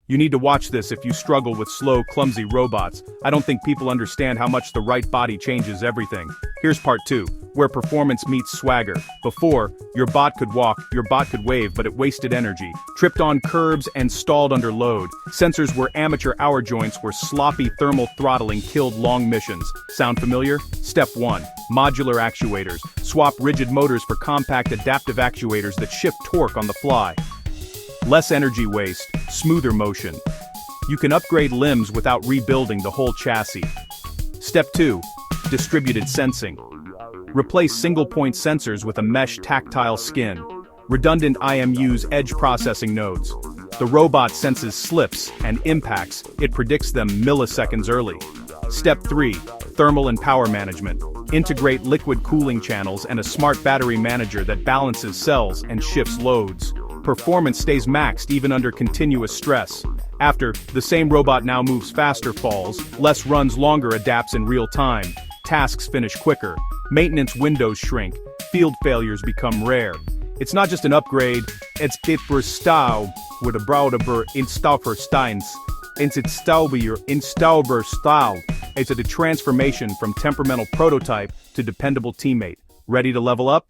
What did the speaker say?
You need to watch this if you struggle with slow, clumsy robots. I don't think people understand how much the right body changes everything. Here's part 2, where performance meets swagger. Before, your bot could walk, your bot could wave, but it wasted energy, tripped on curbs and stalled under load. Sensors were amateur hour joints where sloppy thermal throttling killed long missions. Sound familiar? Step 1. Modular actuators. Swap rigid motors for compact adaptive actuators that shift torque on the fly. Less energy waste, smoother motion. You can upgrade limbs without rebuilding the whole chassis. Step 2. Distributed sensing. Replace single-point sensors with a mesh tactile skin. Redundant IMUs edge processing nodes. The robot senses slips and impacts, it predicts them milliseconds early. Step 3. Thermal and power management. Integrate liquid cooling channels and a smart battery manager that balances cells and shifts loads. Performance stays maxed even under continuous stress. After, the same robot now moves faster, falls, less runs longer, adapts in real time. Tasks finish quicker. Maintenance windows shrink. Field failures become rare. It's not just an upgrade, it's fit for style, with a broader install for steins. It's installable style. It's a transformation from temperamental prototype to dependable teammate. Ready to level up?